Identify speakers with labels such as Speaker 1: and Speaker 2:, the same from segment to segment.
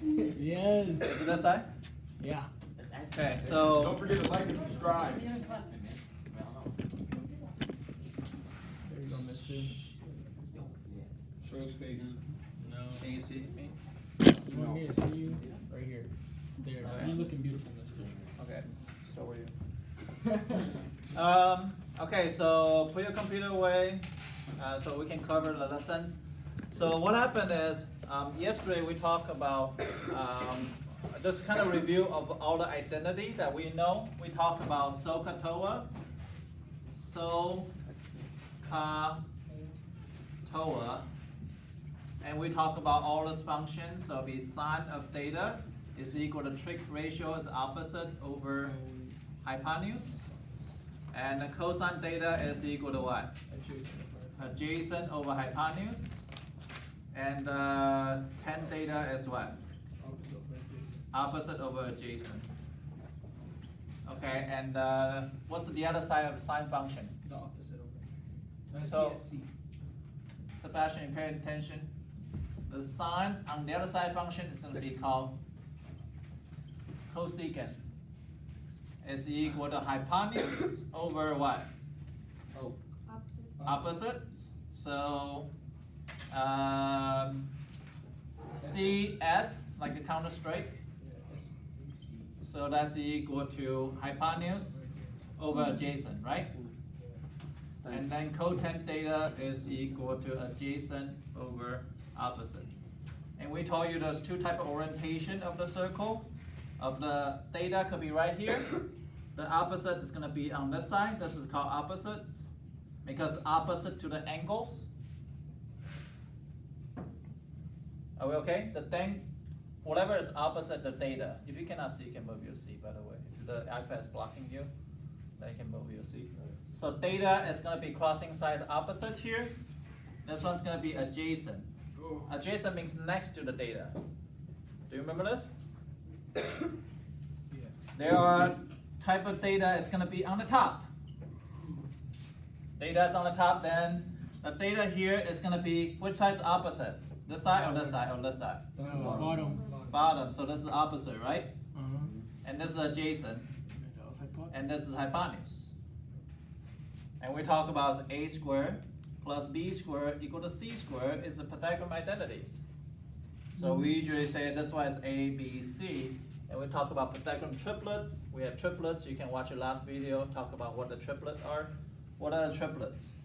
Speaker 1: Yes.
Speaker 2: Is it this side?
Speaker 1: Yeah.
Speaker 2: Okay, so
Speaker 3: Don't forget to like and subscribe.
Speaker 1: There you go, mister.
Speaker 3: Show his face.
Speaker 1: No.
Speaker 2: can you see me?
Speaker 1: You want me to see you? Right here. There.
Speaker 2: Okay.
Speaker 1: You're looking beautiful, mister.
Speaker 2: Okay, so are you. Okay, so put your computer away so we can cover the lessons. So what happened is yesterday we talked about just kind of review of all the identity that we know. We talked about SOHCAHTOA, and we talk about all those functions. So the sine of theta is equal to trig ratio is opposite over hypotenuse. And the cosine theta is equal to what? Adjacent over hypotenuse. And tan theta is what? Opposite over adjacent. Okay, and what's the other side of the sine function?
Speaker 1: The opposite over.
Speaker 2: So, Sebastian, pay attention. The sine on the other side function is going to be called cosecant. Is equal to hypotenuse over what?
Speaker 1: Oh.
Speaker 2: Opposite. So CS, like a counter strike. So that's equal to hypotenuse over adjacent, right? And then cotan theta is equal to adjacent over opposite. And we told you there's two types of orientation of the circle. Of the theta could be right here. The opposite is going to be on this side. This is called opposite because opposite to the angles. Are we okay? The thing, whatever is opposite the theta. If you cannot see, you can move your seat, by the way. If the iPad is blocking you, then you can move your seat. So theta is going to be crossing sides opposite here. This one's going to be adjacent. Adjacent means next to the theta. Do you remember this?
Speaker 1: Yeah.
Speaker 2: There are type of theta is going to be on the top. Theta is on the top, then the theta here is going to be, which side is opposite? This side or this side or this side?
Speaker 1: Bottom.
Speaker 2: Bottom, so this is opposite, right?
Speaker 1: Uh-huh.
Speaker 2: And this is adjacent, and this is hypotenuse. And we talk about a squared plus b squared equal to c squared is the Pythagorean identities. So we usually say this one is A, B, C, and we talk about Pythagorean triplets. We have triplets. You can watch your last video, talk about what the triplets are. What are the triplets?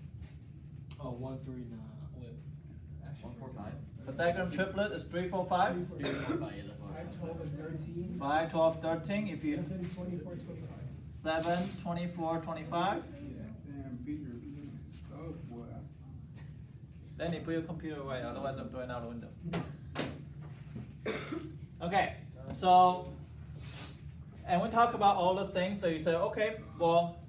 Speaker 1: Oh, 1, 3, 9. Wait.
Speaker 4: 1, 4, 5.
Speaker 2: Pythagorean triplet is 3, 4, 5.
Speaker 4: 3, 4, 5, yeah, that's what
Speaker 5: 5, 12, and 13.
Speaker 2: 5, 12, 13. If you
Speaker 5: 7, 24, 25.
Speaker 2: 7, 24, 25.
Speaker 3: Damn, Peter. Oh, boy.
Speaker 2: Then you put your computer away, otherwise I'm throwing out the window. Okay, so, and we talk about all those things, so you say, okay, well,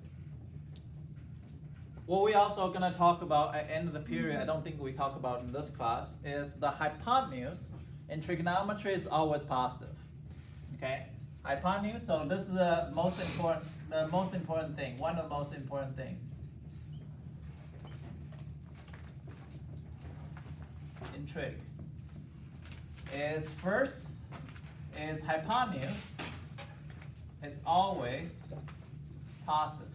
Speaker 2: what we also going to talk about at the end of the period, I don't think we talk about in this class, is the hypotenuse in trigonometry is always positive. Okay, hypotenuse, so this is the most important thing, one of the most important things. In trig is first is hypotenuse, it's always positive.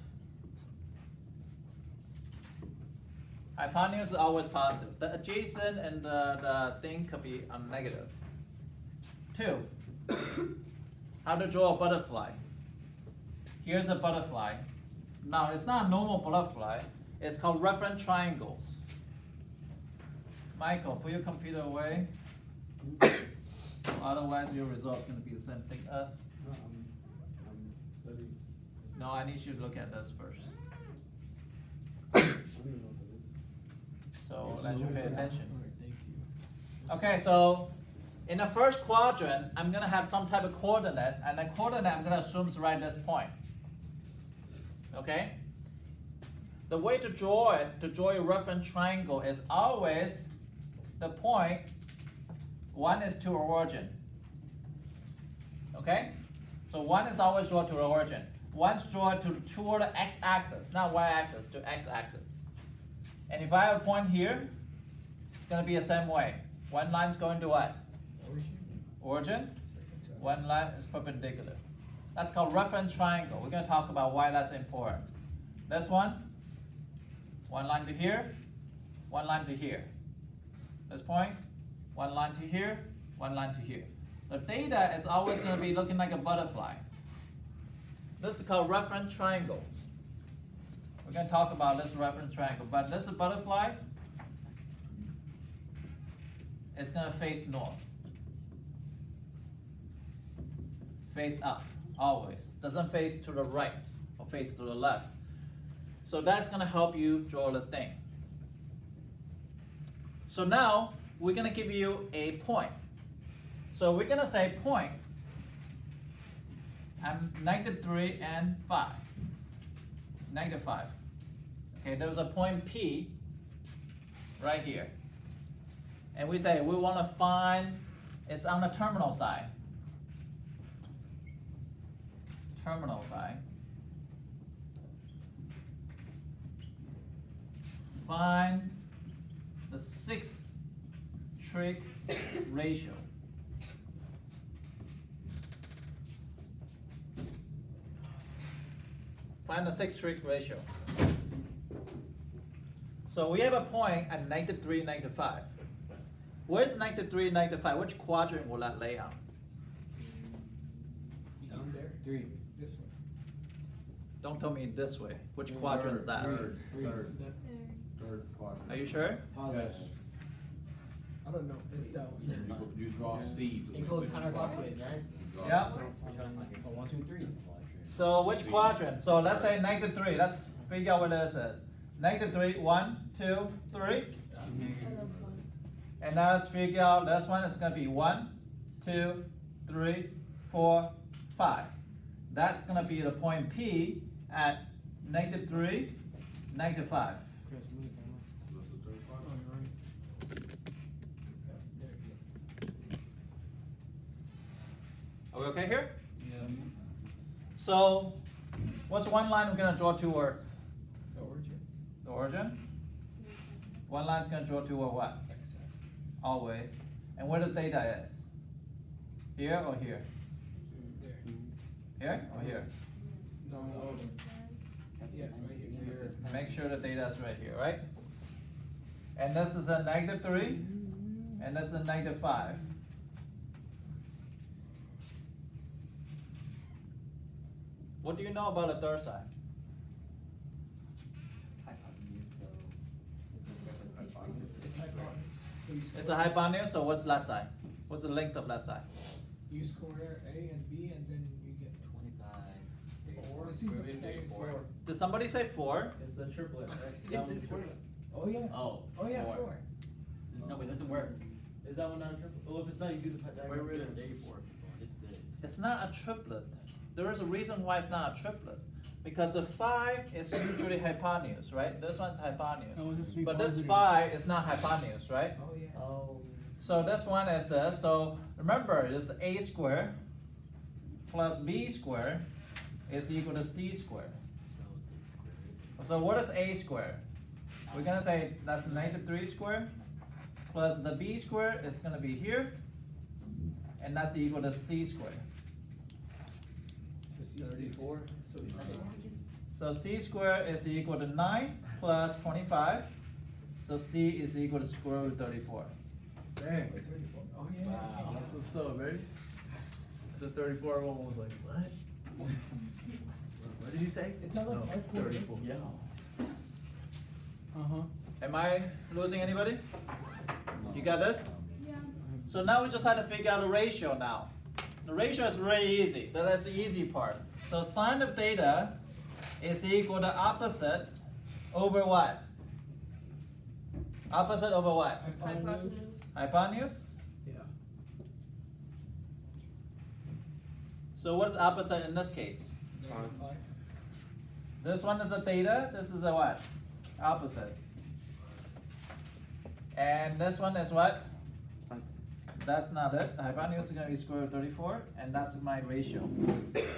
Speaker 2: Hypotenuse is always positive. The adjacent and the thing could be negative. 2, how to draw a butterfly. Here's a butterfly. Now it's not a normal butterfly, it's called reference triangles. Michael, put your computer away. Otherwise, your result's going to be the same thing as.
Speaker 3: No, I'm studying.
Speaker 2: No, I need you to look at this first.
Speaker 3: I don't even know what that is.
Speaker 2: So let you pay attention.
Speaker 1: All right, thank you.
Speaker 2: Okay, so in the first quadrant, I'm going to have some type of coordinate, and the coordinate I'm going to assume is right at this point. Okay? The way to draw it, to draw a reference triangle, is always the point, one is to origin. Okay? So one is always drawn to origin. One's drawn toward the x-axis, not y-axis, to x-axis. And if I have a point here, it's going to be the same way. One line's going to what? origin, one line is perpendicular. That's called reference triangle. We're going to talk about why that's important. This one line to here, one line to here. This point, one line to here, one line to here. The data is always going to be looking like a butterfly. This is called reference triangles. We're going to talk about this reference triangle, but this is a butterfly. It's going to face north. Face up, always. Doesn't face to the right or face to the left. So that's going to help you draw the thing. So now we're going to give you a point. So we're going to say point and -3 and 5. -5. Okay, there's a point P right here. And we say we want to find, it's on the terminal side. Terminal side. Find the 6 trig ratio. Find the 6 trig ratio. So we have a point at -3, -5. Where's -3, -5? Which quadrant will that lay on?
Speaker 5: Down there.
Speaker 3: 3.
Speaker 5: This one.
Speaker 2: Don't tell me this way. Which quadrant is that?
Speaker 3: Third quadrant.
Speaker 2: Are you sure?
Speaker 3: Yes.
Speaker 5: I don't know. It's that one.
Speaker 3: You draw C.
Speaker 6: It goes counterclockwise, right?
Speaker 2: Yeah.
Speaker 6: So 1, 2, 3.
Speaker 2: So which quadrant? So let's say -3. Let's figure out what this is. -3, 1, 2, 3. And now let's figure out this one. It's going to be 1, 2, 3, 4, 5. That's going to be the point P at -3, -5.
Speaker 6: Chris, move the camera.
Speaker 2: Are we okay here?
Speaker 6: Yeah.
Speaker 2: So what's one line we're going to draw towards?
Speaker 5: The origin.
Speaker 2: The origin? One line's going to draw toward what?
Speaker 5: X-axis.
Speaker 2: Always. And where the data is? Here or here?
Speaker 5: There.
Speaker 2: Here or here?
Speaker 5: No. Yeah, right here.
Speaker 2: Make sure the data is right here, right? And this is a -3, and this is a -5. What do you know about the third side?
Speaker 5: It's hypotenuse. So you
Speaker 2: It's a hypotenuse, so what's left side? What's the length of left side?
Speaker 5: You square A and B, and then you get
Speaker 6: 25.
Speaker 5: This is the 4.
Speaker 2: Did somebody say 4?
Speaker 6: It's the triplet, right?
Speaker 5: It's
Speaker 6: That one's
Speaker 5: the
Speaker 6: triplet.
Speaker 5: Oh yeah.
Speaker 6: Oh.
Speaker 5: Oh yeah,
Speaker 6: 4.
Speaker 5: 4.
Speaker 6: No, wait, doesn't work. Is that one not a triplet? Well, if it's not, you do the square root of -4.
Speaker 2: It's not a triplet. There is a reason why it's not a triplet. Because the 5 is usually hypotenuse, right? This one's hypotenuse.
Speaker 1: Oh, this would be
Speaker 2: But this
Speaker 1: positive.
Speaker 2: 5 is not hypotenuse, right?
Speaker 5: Oh yeah.
Speaker 6: Oh.
Speaker 2: So this one is this. So remember, it's a squared plus b squared is equal to c squared. So what is a squared? We're gonna say that's -3 squared plus the b squared is gonna be here, and that's equal to c squared.
Speaker 5: So C 34. So it's 6.
Speaker 2: So c squared is equal to 9 plus 25. So c is equal to square root 34.
Speaker 3: Dang.
Speaker 5: 34. Oh yeah.
Speaker 3: Wow, that's what's up, baby. It's a 34. Everyone was like, what? What did you say?
Speaker 5: It's not like
Speaker 3: No,
Speaker 5: 5 quarters.
Speaker 3: 34. Yeah.
Speaker 2: Am I losing anybody? You got this? So now we just have to figure out the ratio now. The ratio is really easy. That's the easy part. So sine of theta is equal to opposite over what? Opposite over what?
Speaker 5: Hypotenuse.
Speaker 2: Hypotenuse?
Speaker 5: Yeah.
Speaker 2: So what's opposite in this case?
Speaker 5: -5.
Speaker 2: This one is a theta, this is a what? Opposite. And this one is what? That's not it. The hypotenuse is going to be square root 34, and that's my ratio.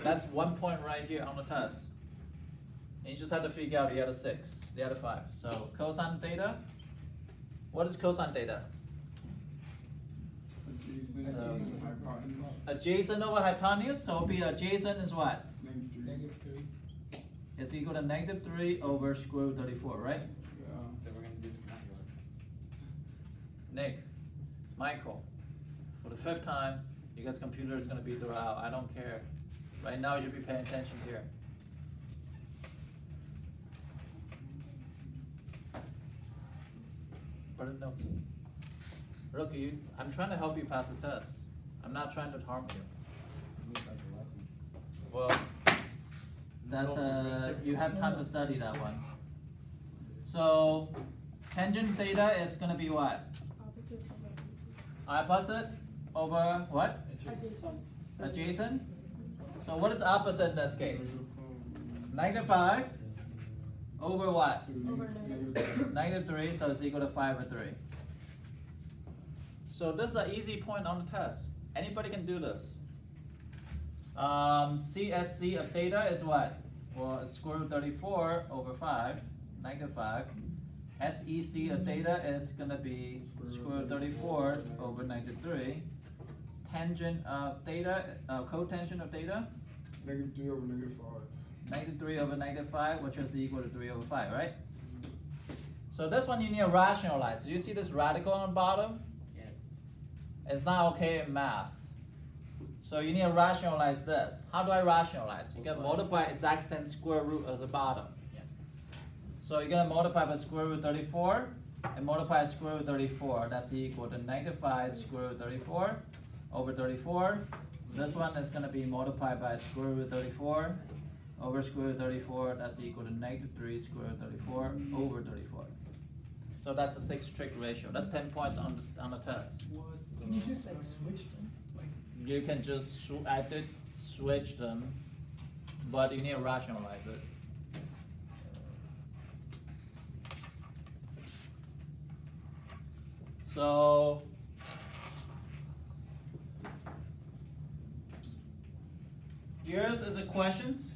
Speaker 2: That's 1 point right here on the test. And you just have to figure out the other 6, the other 5. So cosine theta. What is cosine theta? Adjacent over hypotenuse, so it'll be adjacent is what?
Speaker 5: Negative 3.
Speaker 2: It's equal to -3 over square root 34, right?
Speaker 4: So we're gonna do this not yours.
Speaker 2: Nick, Michael, for the 5th time, you guys' computer is gonna be thrown out. I don't care. Right now, you should be paying attention here. Put a note. Look, I'm trying to help you pass the test. I'm not trying to harm you. Well, that's you have time to study that one. So, tangent theta is gonna be what? Opposite over what? Adjacent. So what is opposite in this case? -5 over what? -3, so it's equal to 5 or 3. So this is an easy point on the test. Anybody can do this. CSC of theta is what? Well, it's square root 34 over 5, -5. SEC of theta is gonna be square root 34 over -3. Tangent of theta, cotangent of theta?
Speaker 7: -3 over -5.
Speaker 2: -3 over -5, which is equal to 3 over 5, right? So this one you need to rationalize. Do you see this radical on the bottom?
Speaker 4: Yes.
Speaker 2: It's not okay in math. So you need to rationalize this. How do I rationalize? You can multiply exact same square root as the bottom.
Speaker 4: Yeah.
Speaker 2: So you're gonna multiply by square root 34 and multiply square root 34. That's equal to -5 square root 34 over 34. This one is gonna be multiplied by square root 34 over square root 34. That's equal to -3 square root 34 over 34. So that's a 6 trig ratio. That's 10 points on the test.
Speaker 5: What? Can you just like switch them? Like,
Speaker 2: You can just switch them, but you need to rationalize it. So here's the questions.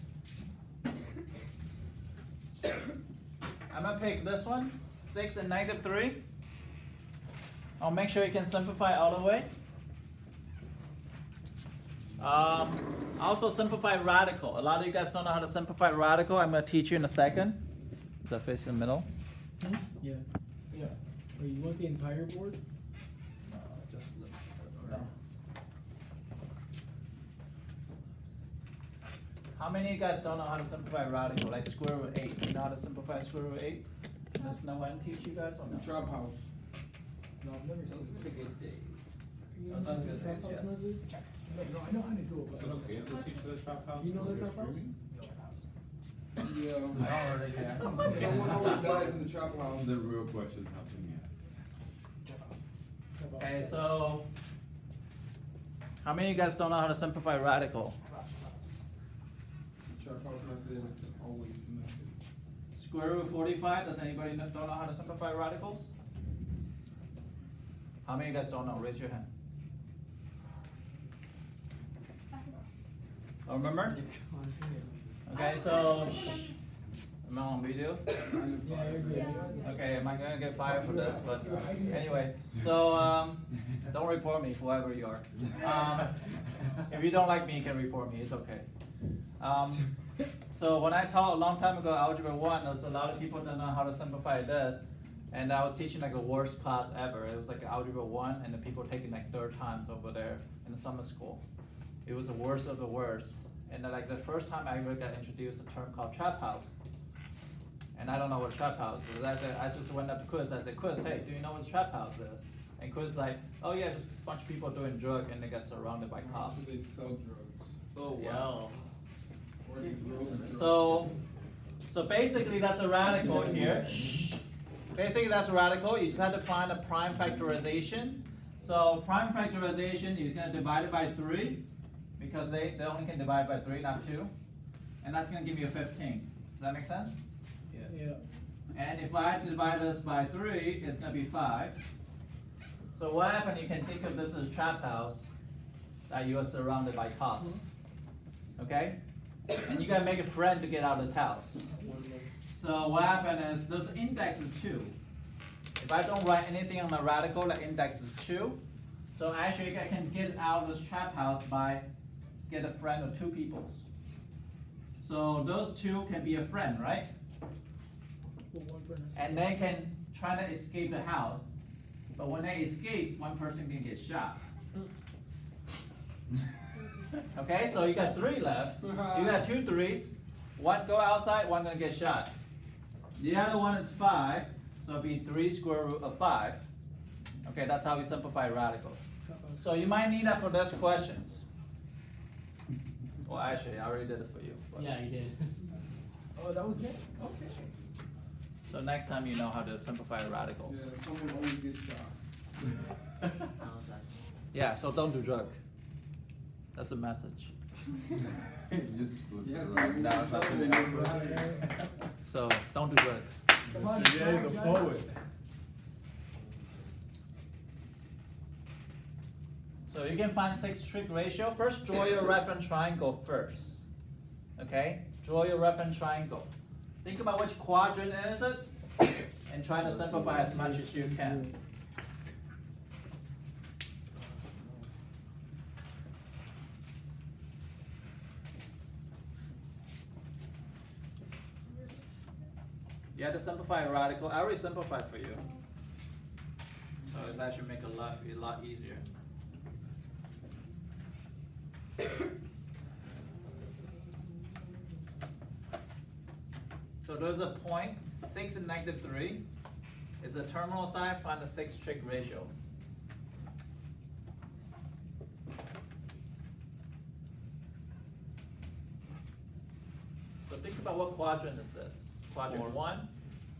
Speaker 2: I'm gonna pick this one, 6 and -3. I'll make sure you can simplify all the way. Also simplify radical. A lot of you guys don't know how to simplify radical. I'm gonna teach you in a second. Is that facing the middle?
Speaker 5: yeah. Yeah. Wait, you want the entire board?
Speaker 2: No, just look.
Speaker 5: No.
Speaker 2: How many of you guys don't know how to simplify radical, like square root 8? You know how to simplify square root 8? Miss Noen teach you guys or no?
Speaker 7: Trap house.
Speaker 5: No, I've never seen it.
Speaker 4: Good days.
Speaker 5: You
Speaker 2: Those
Speaker 5: know
Speaker 2: are
Speaker 5: the
Speaker 2: good
Speaker 5: trap
Speaker 2: days,
Speaker 5: house
Speaker 2: yes.
Speaker 5: movie? No, I know how to do it.
Speaker 8: Is it okay to teach the trap house?
Speaker 5: You know the trap house?
Speaker 7: Yeah.
Speaker 2: I don't really care.
Speaker 7: Someone always dies in the trap house.
Speaker 8: The real questions have to be asked.
Speaker 2: Okay, so how many of you guys don't know how to simplify radical?
Speaker 7: Trap house method is always the method.
Speaker 2: Square root 45, does anybody don't know how to simplify radicals? How many of you guys don't know? Raise your hand. Don't remember? Okay, so am I on video?
Speaker 5: Yeah, you're good.
Speaker 2: Okay, am I gonna get fired for this? But anyway, so don't report me, whoever you are. If you don't like me, you can report me. It's okay. So when I taught a long time ago algebra 1, there's a lot of people that know how to simplify this, and I was teaching like the worst class ever. It was like algebra 1, and the people taking like 3rd times over there in the summer school. It was the worst of the worst. And then, like the first time I ever got introduced a term called trap house. And I don't know what trap house is. I just went up to Quiz. I said, Quiz, hey, do you know what trap house is? And Quiz is like, oh yeah, just a bunch of people doing drugs and they get surrounded by cops.
Speaker 7: They sell drugs.
Speaker 4: Oh,
Speaker 2: Yeah.
Speaker 4: wow.
Speaker 7: Or they grow drugs.
Speaker 2: So basically that's a radical here. Basically that's a radical. You just have to find a prime factorization. So prime factorization, you're gonna divide it by 3 because they only can divide by 3, not 2. And that's gonna give you a 15. Does that make sense?
Speaker 5: Yeah.
Speaker 2: And if I had to divide this by 3, it's gonna be 5. So what happened, you can think of this as a trap house that you are surrounded by cops. Okay? And you gotta make a friend to get out of this house. So what happened is this index is 2. If I don't write anything on the radical, the index is 2. So actually I can get out of this trap house by get a friend or two people. So those two can be a friend, right? And they can try to escape the house. But when they escape, one person can get shot. Okay, so you got 3 left. You got 2 threes. One go outside, one gonna get shot. The other one is 5, so it'll be 3 square root of 5. Okay, that's how we simplify radical. So you might need that for those questions. Well, actually, I already did it for you. But-
Speaker 6: Yeah, you did.
Speaker 5: Oh, that was it? Okay.
Speaker 2: So next time you know how to simplify radicals.
Speaker 7: Yeah, someone always gets shot.
Speaker 2: Yeah, so don't do drug. That's a message.
Speaker 8: Just flip it
Speaker 7: Yes,
Speaker 8: around. Now it's not really
Speaker 2: So don't do drug.
Speaker 5: Come on,
Speaker 3: Yeah, the poet.
Speaker 2: So you can find 6 trig ratio. First, draw your reference triangle first. Okay? Draw your reference triangle. Think about which quadrant is it, and try to simplify as much as you can. You have to simplify a radical. I already simplified for you. So it's actually make a lot easier. So there's a point, 6 and -3 is the terminal side, find the 6 trig ratio. So think about what quadrant is this? Quadrant 1,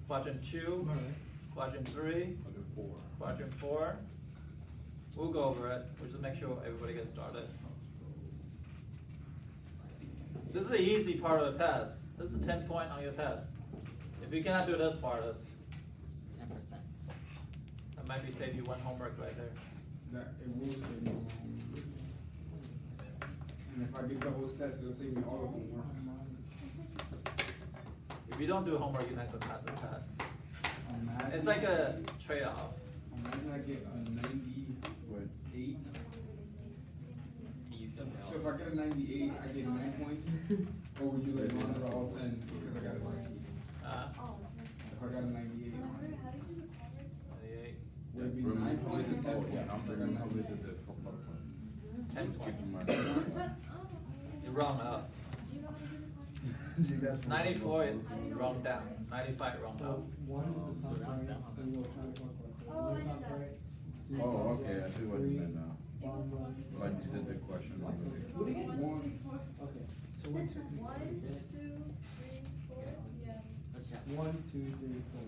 Speaker 2: quadrant 2, quadrant 3, quadrant 4. We'll go over it. We'll just make sure everybody gets started. This is the easy part of the test. This is a 10 point on your test. If you cannot do this part,
Speaker 9: 10%.
Speaker 2: that might be save you 1 homework right there.
Speaker 7: That, it will save me homework. And if I get the whole test, it'll save me all the homeworks.
Speaker 2: If you don't do homework, you're not going to pass the test.
Speaker 7: Imagine-
Speaker 2: It's like a trade-off.
Speaker 7: Imagine I get a 98.
Speaker 9: You still
Speaker 7: So if I get a 98, I get 9 points? Or would you like round it to all 10s because I got a 90? If I got a 98,
Speaker 2: 98,
Speaker 7: would it be 9 points or 10 points?
Speaker 8: Yeah,
Speaker 7: I got a
Speaker 8: I'm
Speaker 7: 98.
Speaker 2: 10 points. You round up. 94, you round down. 95, round up.
Speaker 5: One is the top right, and you'll try to work like so. One top right. two
Speaker 8: Oh,
Speaker 5: top
Speaker 8: okay, I see what you meant now.
Speaker 5: bottom left.
Speaker 8: So I just did the question.
Speaker 7: One.
Speaker 5: Okay, so 1, 2, 3, 4.
Speaker 9: Let's check.
Speaker 5: 1, 2, 3, 4.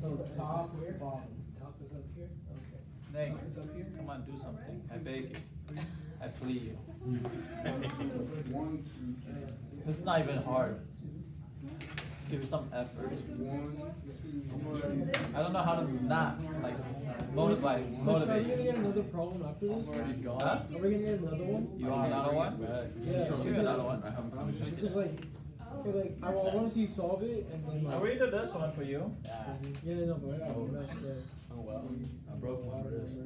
Speaker 5: So top, bottom. Top is up here? Okay.
Speaker 2: Nate,
Speaker 5: Top is up here?
Speaker 2: come on, do something. I beg you. I plead you.
Speaker 7: 1, 2, 3.
Speaker 2: This is not even hard. Just give it some effort.
Speaker 7: 1, 2, 3.
Speaker 2: I don't know how to not like motivate
Speaker 5: Are we
Speaker 2: motivate
Speaker 5: gonna
Speaker 2: you.
Speaker 5: get another problem after this?
Speaker 2: Huh?
Speaker 5: Are we gonna get another one?
Speaker 2: You want another one?
Speaker 5: Yeah.
Speaker 2: Give me another one.
Speaker 8: I haven't finished
Speaker 5: It's
Speaker 8: it.
Speaker 5: just like, okay, like, I wanna see you solve it and then
Speaker 2: I
Speaker 5: like.
Speaker 2: already did this one for you.
Speaker 5: Yeah, no, but I got messed up.
Speaker 3: Oh well, I broke my wrist.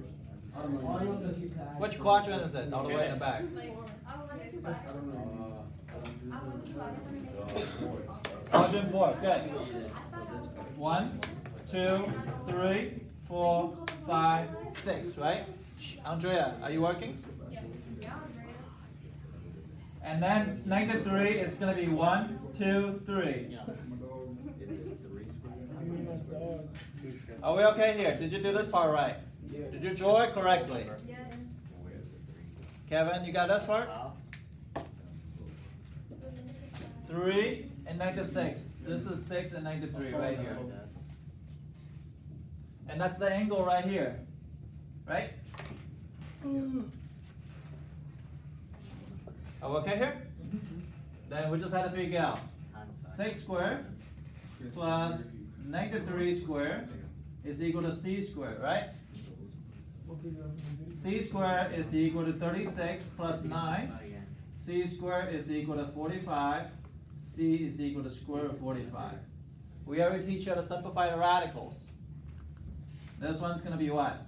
Speaker 7: I don't know.
Speaker 2: Which quadrant is it? All the way in the back.
Speaker 7: I don't know.
Speaker 2: Quadrant 4. Good. 1, 2, 3, 4, 5, 6. Right? Andrea, are you working? And then -3 is going to be 1, 2, 3.
Speaker 9: Yeah.
Speaker 2: Are we okay here? Did you do this part right? Did you draw it correctly? Kevin, you got this part? 3 and -6. This is 6 and -3 right here. And that's the angle right here. Right? Are we okay here? Then we just had to figure out 6 squared plus -3 squared is equal to c squared, right? C squared is equal to 36 plus 9. C squared is equal to 45. C is equal to square root of 45. We already teach you how to simplify the radicals. This one's going to be what?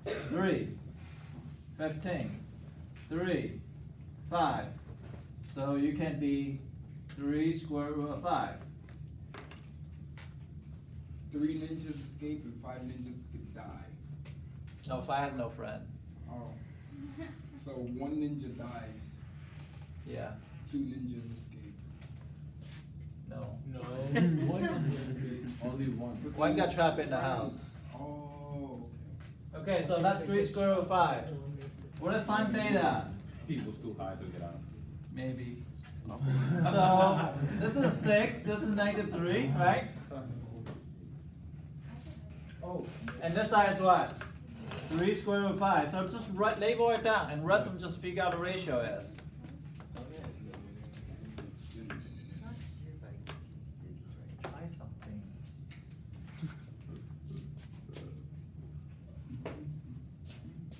Speaker 2: 3. 15, 3, 5. So you can be 3 square root of 5.
Speaker 7: 3 ninjas escape and 5 ninjas could die.
Speaker 2: No, 5 has no friend.
Speaker 7: Oh. So 1 ninja dies,
Speaker 2: Yeah.
Speaker 7: 2 ninjas escape.
Speaker 2: No.
Speaker 6: No.
Speaker 3: Only one.
Speaker 2: One got trapped in the house.
Speaker 7: Oh,
Speaker 2: Okay, so that's 3 square root of 5. What is sine theta?
Speaker 8: He was too high to get out.
Speaker 2: Maybe. So this is 6, this is -3, right?
Speaker 5: Oh.
Speaker 2: And this side is what? 3 square root of 5. So just label it down and rest of them just figure out the ratio is. Try something.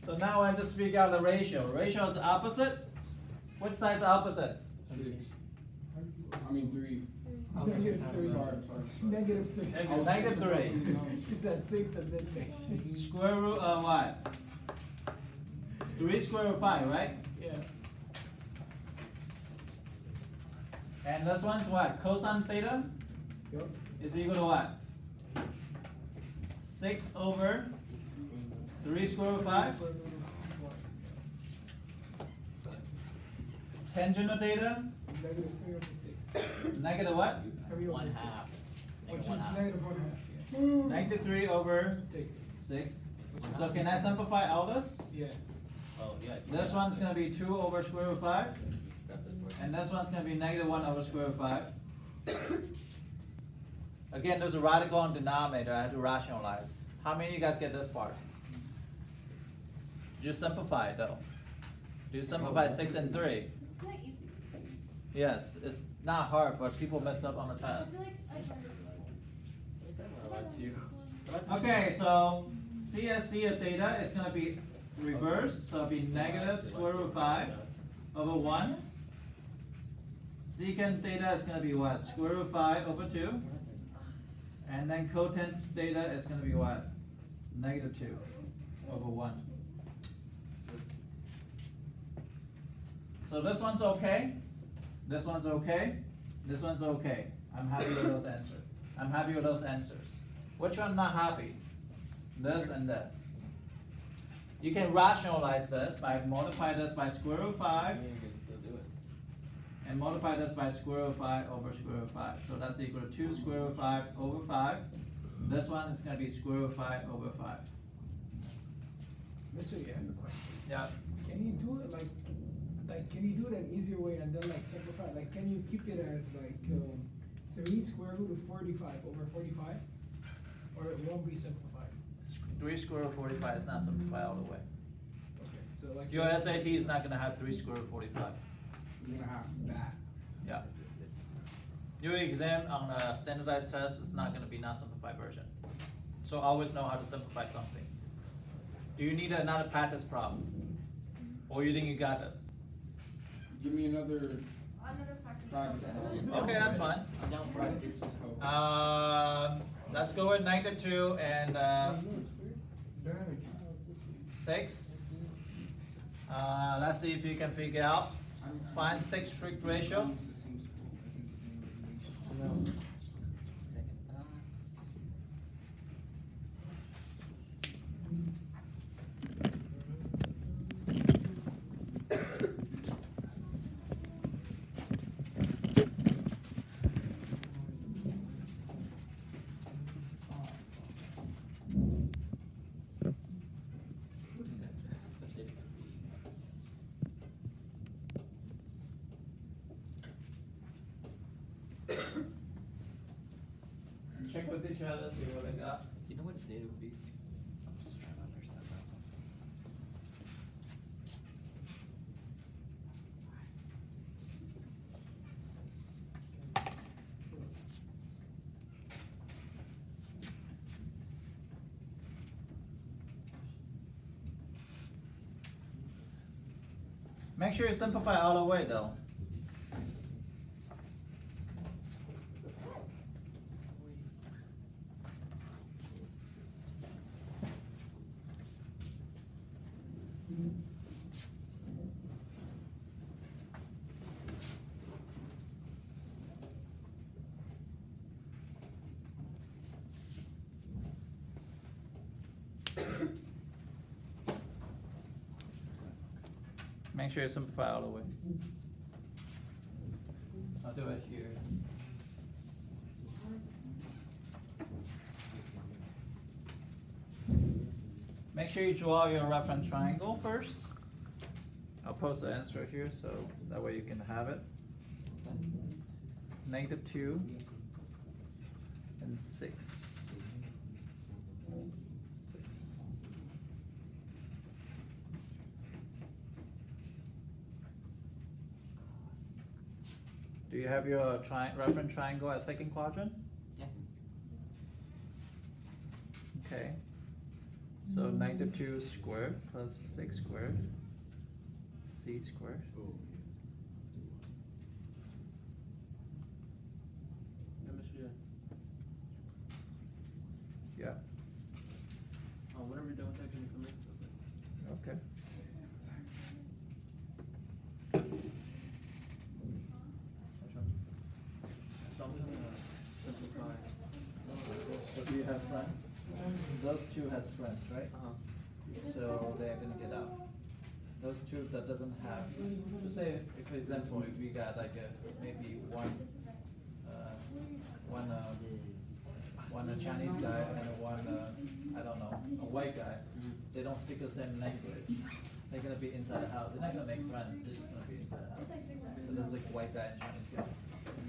Speaker 2: So now I just figure out the ratio. Ratio is opposite. Which side is opposite?
Speaker 7: 6. I mean 3.
Speaker 5: -3.
Speaker 7: Sorry.
Speaker 5: -3.
Speaker 2: -3.
Speaker 5: It's at 6 and then negative.
Speaker 2: Square root of what? 3 square root of 5, right?
Speaker 5: Yeah.
Speaker 2: And this one's what? Cosine theta
Speaker 5: Yep.
Speaker 2: is equal to what? 6 over 3 square root of 5.
Speaker 5: Square root of
Speaker 2: Tangent of theta,
Speaker 5: one. -3 over 6.
Speaker 2: negative what?
Speaker 5: 3 over 6.
Speaker 6: 1/2.
Speaker 5: Which is
Speaker 6: -1/2.
Speaker 5: -1/2.
Speaker 2: Negative 3 over
Speaker 5: Yeah. 6.
Speaker 2: 6. So can I simplify all this?
Speaker 5: Yeah.
Speaker 6: Oh, yeah. it's-
Speaker 2: This one's going to be 2 over square root of 5.
Speaker 6: That doesn't work.
Speaker 2: And this one's going to be -1 over square root of 5. Again, there's a radical on denominator. I have to rationalize. How many of you guys get this part? Just simplify it though. Do you simplify 6 and 3?
Speaker 9: It's quite easy.
Speaker 2: Yes, it's not hard, but people mess up on the
Speaker 9: I
Speaker 2: test.
Speaker 9: feel like I learned it
Speaker 2: Okay, so CSC of theta is going to be reversed, so it'll be negative square root of 5 over 1. Secant theta is going to be what? Square root of 5 over 2. And then cotant theta is going to be what? Negative 2 over 1. So this one's okay. This one's okay. This one's okay. I'm happy with those answers. I'm happy with those answers. Which one not happy? This and this. You can rationalize this by multiply this by square root of 5
Speaker 6: You can still do it.
Speaker 2: and multiply this by square root of 5 over square root of 5. So that's equal to 2 square root of 5 over 5. This one is going to be square root of 5 over 5.
Speaker 5: This way, I have a question.
Speaker 2: Yeah.
Speaker 5: Can you do it like can you do it an easier way and then like simplify? Like, can you keep it as like 3 square root of 45 over 45, or it won't be simplified?
Speaker 2: 3 square root of 45 is not simplified all the way.
Speaker 5: Okay, so like
Speaker 2: Your SAT is not going to have 3 square root of 45.
Speaker 7: You're gonna have that.
Speaker 2: Yeah. Your exam on a standardized test is not going to be not simplified version. So always know how to simplify something. Do you need another practice problem? Or you think you got this?
Speaker 7: Give me another
Speaker 9: Another practice.
Speaker 7: practice.
Speaker 2: Okay, that's fine.
Speaker 6: I'm down for it.
Speaker 2: Let's go with -2 and 6. Let's see if you can figure out. Find 6 trig ratio. Check with each other, see what I got.
Speaker 6: Do you know what the data would be? I'm just trying to understand that.
Speaker 2: Make sure you simplify all the way though. Make sure you simplify all the way. I'll do it here. Make sure you draw your reference triangle first. I'll post the answer here so that way you can have it. -2 and 6. 6. Do you have your reference triangle as second quadrant?
Speaker 4: Yeah.
Speaker 2: Okay. So -2 squared plus 6 squared, c squared. Yeah.
Speaker 6: Whenever you're done with that, can you come in?
Speaker 2: Okay.
Speaker 6: So I'm trying to simplify.
Speaker 2: So do you have friends? Those two has friends, right? So they're gonna get out. Those two that doesn't have, just say, if for example, if we got like maybe one Chinese guy and one, I don't know, a white guy, they don't speak the same language. They're gonna be inside the house. They're not gonna make friends. They're just gonna be inside the house. So this is like white guy and Chinese guy.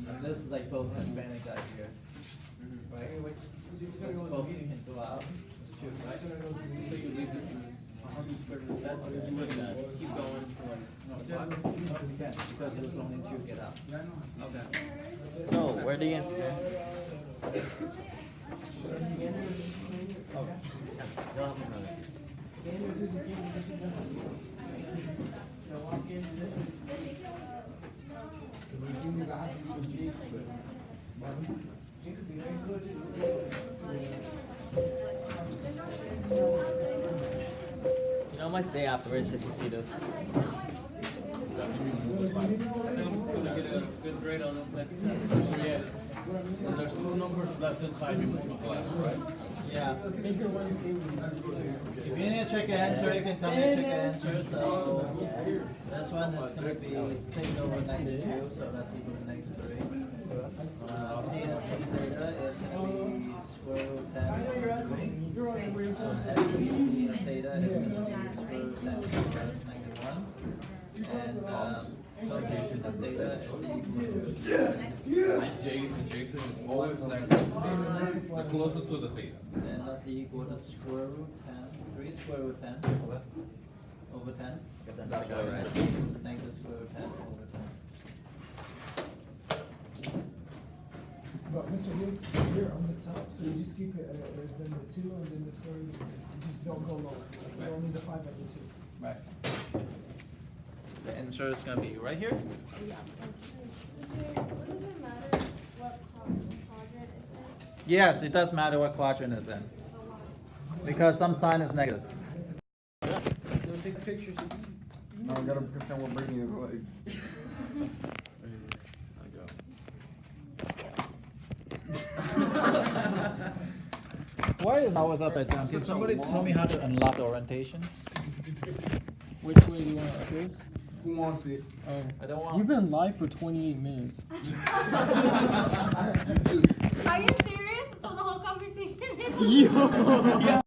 Speaker 2: And this is like both Hispanic guy here, right? This both can go out. It's two, right?
Speaker 6: So you leave this as 100 square root of that, or you would keep going to like,
Speaker 2: No, you can't because there's only two get out.
Speaker 6: okay.
Speaker 4: So, where do you answer?
Speaker 2: Okay.
Speaker 4: You'll help me know that. You know, I might stay afterwards just to see this.
Speaker 6: I'm gonna get a good grade on this next test. So yeah, and there's two numbers left inside you multiply, right?
Speaker 2: Yeah. If you need to check your answer, you can tell me to check your answer. So this one is going to be 6 over -2, so that's equal to -3. C and 6 theta is going to be square root 10 over 3. S and C and theta is going to be square root 10 times -1. And location of theta is equal to
Speaker 10: Jason is always next to the theta, the closer to the theta.
Speaker 2: and that's equal to square root 10, 3 square root 10 over 10.
Speaker 4: That's right.
Speaker 2: Negative square root 10 over 10.
Speaker 5: But Mr. Here on the top, so you just keep it as then the 2 and then the square root of 10. You just don't go lower. Like you only the 5 and the 2.
Speaker 2: Right. The answer is going to be right here.
Speaker 9: Yeah. What does it matter what quadrant it's in?
Speaker 2: Yes, it does matter what quadrant it's in. Because some sign is negative.
Speaker 6: Don't take pictures.
Speaker 7: No, I gotta pretend we're breaking his leg.
Speaker 2: Why is always up and down? Can somebody tell me how to unlock the orientation?
Speaker 1: Which way do you want to face?
Speaker 7: Who wants it?
Speaker 2: I don't want.
Speaker 1: You've been live for 28 minutes.
Speaker 9: Are you serious? So the whole conversation is
Speaker 1: You.
Speaker 2: Yeah.